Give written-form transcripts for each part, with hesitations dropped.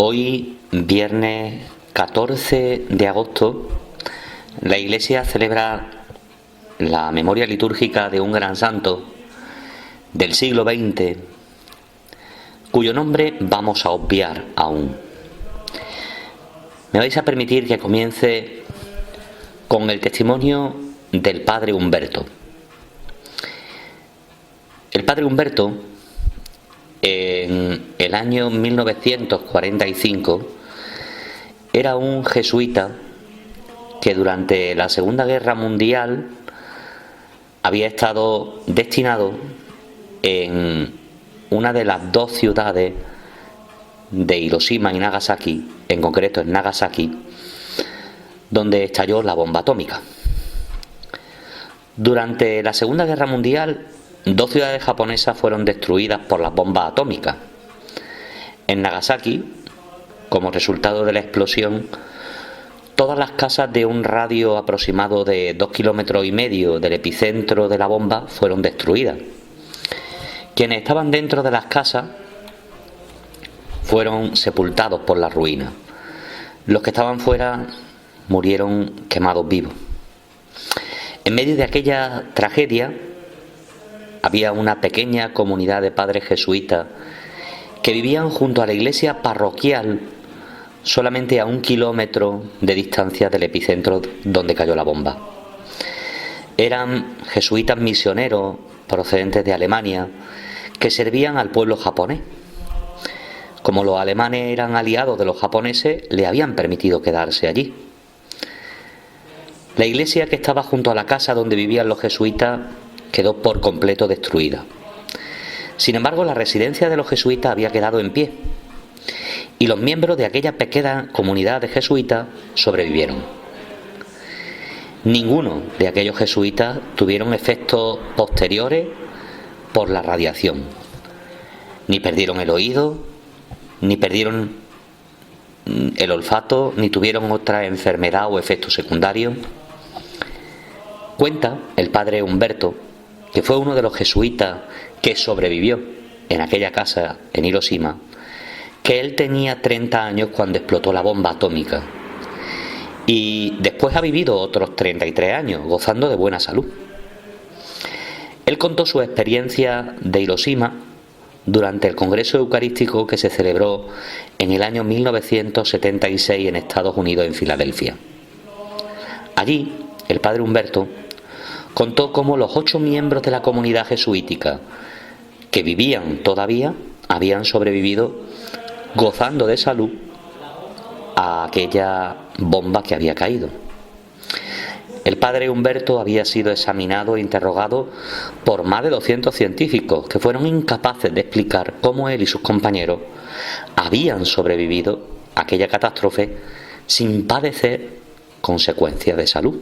Hoy, viernes 14 de agosto, la Iglesia celebra la memoria litúrgica de un gran santo del siglo XX, cuyo nombre vamos a obviar aún. Me vais a permitir que comience con el testimonio del padre Humberto. El padre Humberto, en el año 1945, era un jesuita que durante la Segunda Guerra Mundial había estado destinado en una de las dos ciudades de Hiroshima y Nagasaki, en concreto en Nagasaki, donde estalló la bomba atómica. Durante la Segunda Guerra Mundial, dos ciudades japonesas fueron destruidas por las bombas atómicas. En Nagasaki, como resultado de la explosión, todas las casas de un radio aproximado de 2,5 kilómetros del epicentro de la bomba fueron destruidas. Quienes estaban dentro de las casas fueron sepultados por las ruinas. Los que estaban fuera murieron quemados vivos. En medio de aquella tragedia había una pequeña comunidad de padres jesuitas que vivían junto a la iglesia parroquial, solamente a 1 kilómetro de distancia del epicentro donde cayó la bomba. Eran jesuitas misioneros procedentes de Alemania que servían al pueblo japonés. Como los alemanes eran aliados de los japoneses, le habían permitido quedarse allí. La iglesia que estaba junto a la casa donde vivían los jesuitas quedó por completo destruida. Sin embargo, la residencia de los jesuitas había quedado en pie y los miembros de aquella pequeña comunidad de jesuitas sobrevivieron. Ninguno de aquellos jesuitas tuvieron efectos posteriores por la radiación. Ni perdieron el oído, ni perdieron el olfato, ni tuvieron otra enfermedad o efecto secundario. Cuenta el padre Humberto, que fue uno de los jesuitas que sobrevivió en aquella casa en Hiroshima, que él tenía 30 años cuando explotó la bomba atómica y después ha vivido otros 33 años gozando de buena salud. Él contó su experiencia de Hiroshima durante el Congreso Eucarístico que se celebró en el año 1976 en Estados Unidos, en Filadelfia. Allí, el padre Humberto contó cómo los 8 miembros de la comunidad jesuítica que vivían todavía habían sobrevivido gozando de salud a aquella bomba que había caído. El padre Humberto había sido examinado e interrogado por más de 200 científicos que fueron incapaces de explicar cómo él y sus compañeros habían sobrevivido a aquella catástrofe sin padecer consecuencias de salud.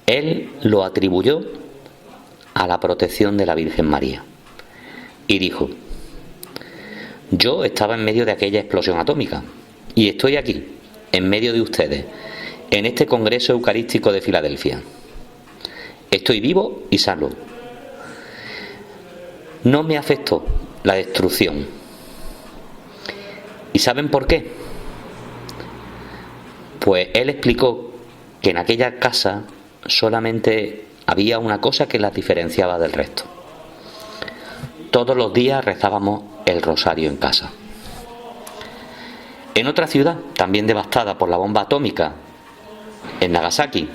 Él lo atribuyó a la protección de la Virgen María y dijo: yo estaba en medio de aquella explosión atómica y estoy aquí, en medio de ustedes, en este Congreso Eucarístico de Filadelfia. Estoy vivo y sano. No me afectó la destrucción. ¿Y saben por qué? Pues él explicó que en aquella casa solamente había una cosa que las diferenciaba del resto. Todos los días rezábamos el rosario en casa. En otra ciudad, también devastada por la bomba atómica, en Nagasaki,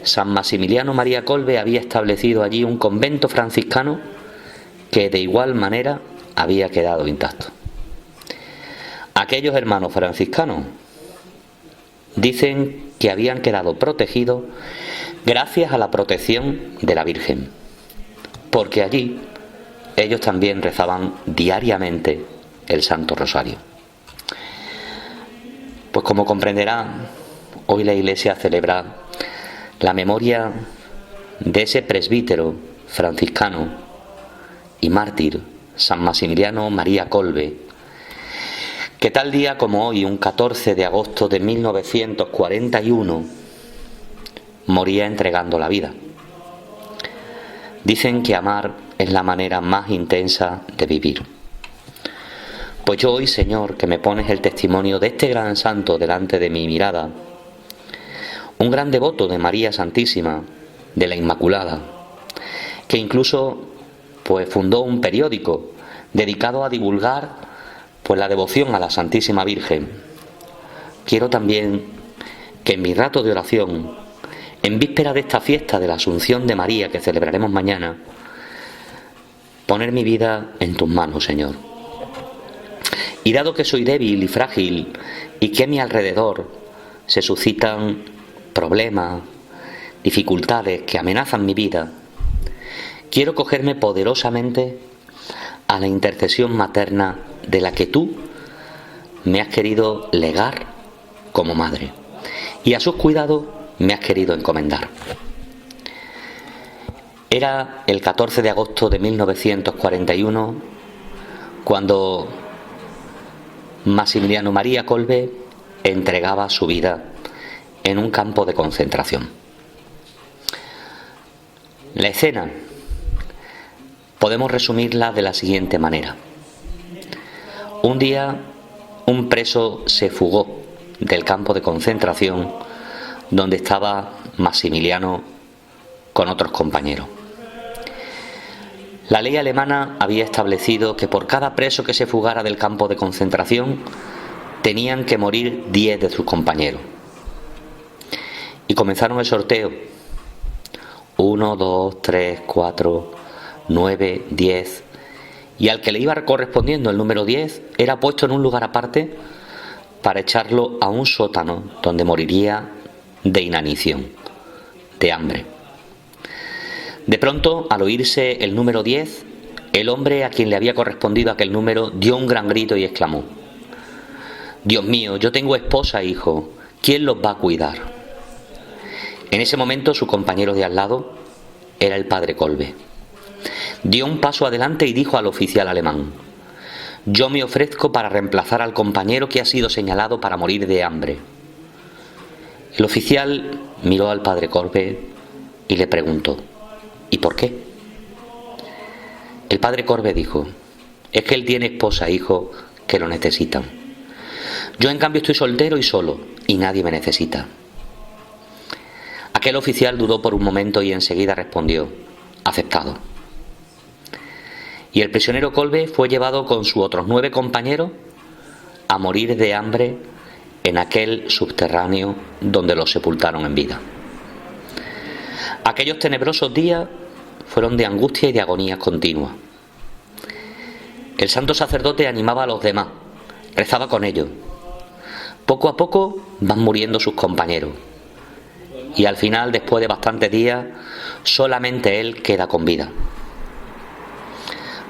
San Maximiliano María Kolbe había establecido allí un convento franciscano que de igual manera había quedado intacto. Aquellos hermanos franciscanos dicen que habían quedado protegidos gracias a la protección de la Virgen, porque allí ellos también rezaban diariamente el Santo Rosario. Pues como comprenderán, hoy la Iglesia celebra la memoria de ese presbítero franciscano y mártir, San Maximiliano María Kolbe, que tal día como hoy, un 14 de agosto de 1941, moría entregando la vida. Dicen que amar es la manera más intensa de vivir. Pues yo hoy, Señor, que me pones el testimonio de este gran santo delante de mi mirada, un gran devoto de María Santísima, de la Inmaculada, que incluso pues fundó un periódico dedicado a divulgar pues la devoción a la Santísima Virgen. Quiero también que en mi rato de oración, en víspera de esta fiesta de la Asunción de María que celebraremos mañana, poner mi vida en tus manos, Señor. Y dado que soy débil y frágil y que a mi alrededor se suscitan problemas, dificultades que amenazan mi vida, quiero cogerme poderosamente a la intercesión materna de la que tú me has querido legar como madre y a sus cuidados me has querido encomendar. Era el 14 de agosto de 1941 cuando Maximiliano María Kolbe entregaba su vida en un campo de concentración. La escena podemos resumirla de la siguiente manera. Un día un preso se fugó del campo de concentración donde estaba Maximiliano con otros compañeros. La ley alemana había establecido que por cada preso que se fugara del campo de concentración tenían que morir 10 de sus compañeros. Y comenzaron el sorteo. 1, 2, 3, 4, 9, 10. Y al que le iba correspondiendo el número 10 era puesto en un lugar aparte para echarlo a un sótano donde moriría de inanición, de hambre. De pronto, al oírse el número 10, el hombre a quien le había correspondido aquel número dio un gran grito y exclamó: «Dios mío, yo tengo esposa e hijo, ¿quién los va a cuidar?». En ese momento su compañero de al lado era el padre Kolbe. Dio un paso adelante y dijo al oficial alemán: «Yo me ofrezco para reemplazar al compañero que ha sido señalado para morir de hambre». El oficial miró al padre Kolbe y le preguntó: «¿Y por qué?». El padre Kolbe dijo: «Es que él tiene esposa e hijo que lo necesitan. Yo en cambio estoy soltero y solo, y nadie me necesita». Aquel oficial dudó por un momento y enseguida respondió: «Aceptado». Y el prisionero Kolbe fue llevado con sus otros 9 compañeros a morir de hambre en aquel subterráneo donde los sepultaron en vida. Aquellos tenebrosos días fueron de angustia y de agonía continua. El santo sacerdote animaba a los demás, rezaba con ellos. Poco a poco van muriendo sus compañeros y al final, después de bastantes días, solamente él queda con vida.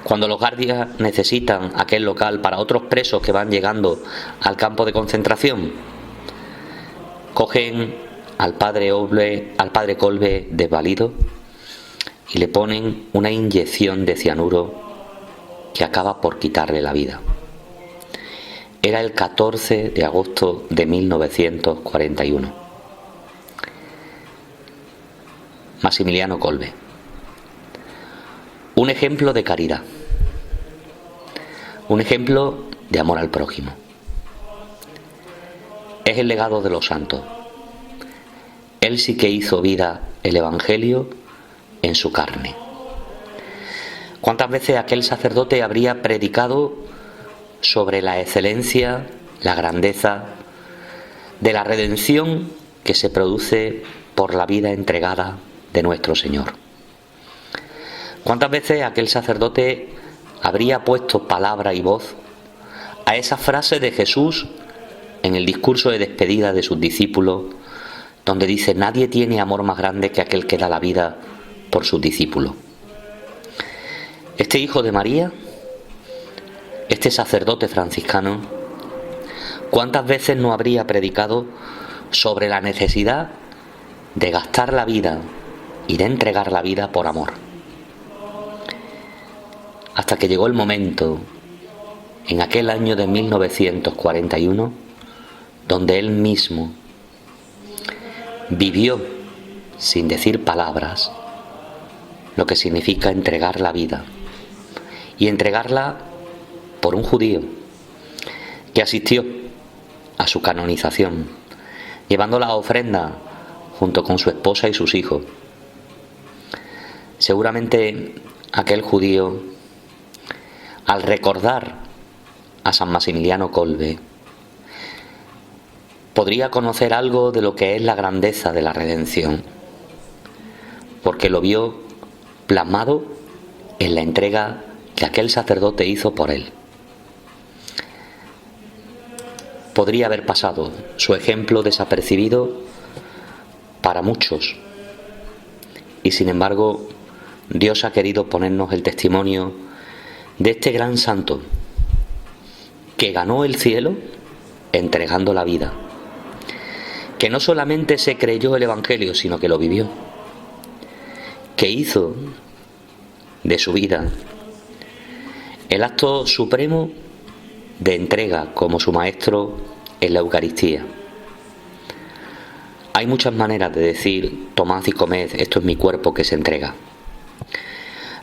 Cuando los guardias necesitan aquel local para otros presos que van llegando al campo de concentración, cogen al padre Kolbe desvalido y le ponen una inyección de cianuro que acaba por quitarle la vida. Era el 14 de agosto de 1941. Maximiliano Kolbe. Un ejemplo de caridad. Un ejemplo de amor al prójimo. Es el legado de los santos. Él sí que hizo vida el Evangelio en su carne. ¿Cuántas veces aquel sacerdote habría predicado sobre la excelencia, la grandeza de la redención que se produce por la vida entregada de nuestro Señor? ¿Cuántas veces aquel sacerdote habría puesto palabra y voz a esa frase de Jesús en el discurso de despedida de sus discípulos, donde dice: «Nadie tiene amor más grande que aquel que da la vida por sus discípulos»? Este hijo de María, este sacerdote franciscano, ¿cuántas veces no habría predicado sobre la necesidad de gastar la vida y de entregar la vida por amor? Hasta que llegó el momento, en aquel año de 1941, donde él mismo vivió, sin decir palabras, lo que significa entregar la vida, y entregarla por un judío, que asistió a su canonización, llevando la ofrenda junto con su esposa y sus hijos. Seguramente aquel judío, al recordar a San Maximiliano Kolbe, podría conocer algo de lo que es la grandeza de la redención, porque lo vio plasmado en la entrega que aquel sacerdote hizo por él. Podría haber pasado su ejemplo desapercibido para muchos, y sin embargo Dios ha querido ponernos el testimonio de este gran santo que ganó el cielo entregando la vida, que no solamente se creyó el Evangelio, sino que lo vivió, que hizo de su vida el acto supremo de entrega como su maestro en la Eucaristía. Hay muchas maneras de decir: tomad y comed, esto es mi cuerpo que se entrega.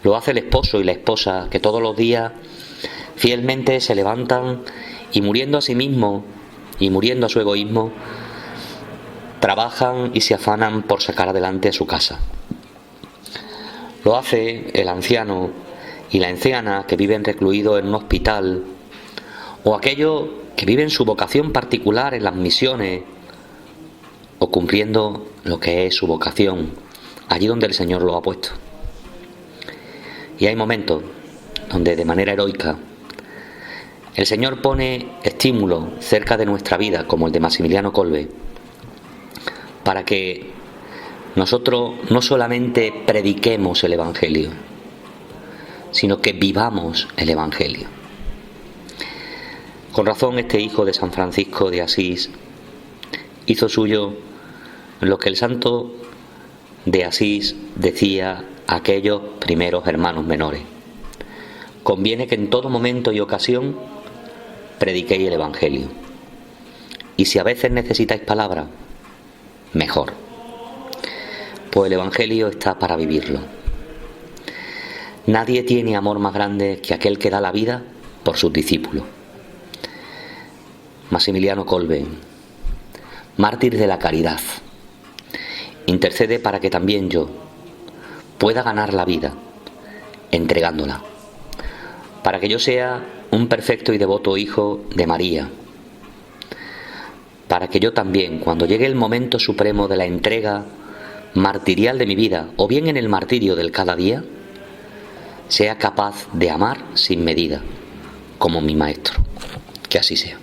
Lo hace el esposo y la esposa, que todos los días fielmente se levantan y, muriendo a sí mismos y muriendo a su egoísmo, trabajan y se afanan por sacar adelante a su casa. Lo hace el anciano y la anciana que viven recluidos en un hospital, o aquellos que viven su vocación particular en las misiones, o cumpliendo lo que es su vocación allí donde el Señor lo ha puesto. Y hay momentos donde de manera heroica el Señor pone estímulos cerca de nuestra vida, como el de Maximiliano Kolbe, para que nosotros no solamente prediquemos el Evangelio, sino que vivamos el Evangelio. Con razón, este hijo de San Francisco de Asís hizo suyo lo que el santo de Asís decía a aquellos primeros hermanos menores: conviene que en todo momento y ocasión prediquéis el Evangelio, y si a veces necesitáis palabras, mejor, pues el Evangelio está para vivirlo. Nadie tiene amor más grande que aquel que da la vida por sus discípulos. Maximiliano Kolbe, mártir de la caridad, intercede para que también yo pueda ganar la vida entregándola, para que yo sea un perfecto y devoto hijo de María, para que yo también, cuando llegue el momento supremo de la entrega martirial de mi vida, o bien en el martirio del cada día, sea capaz de amar sin medida, como mi maestro. Que así sea.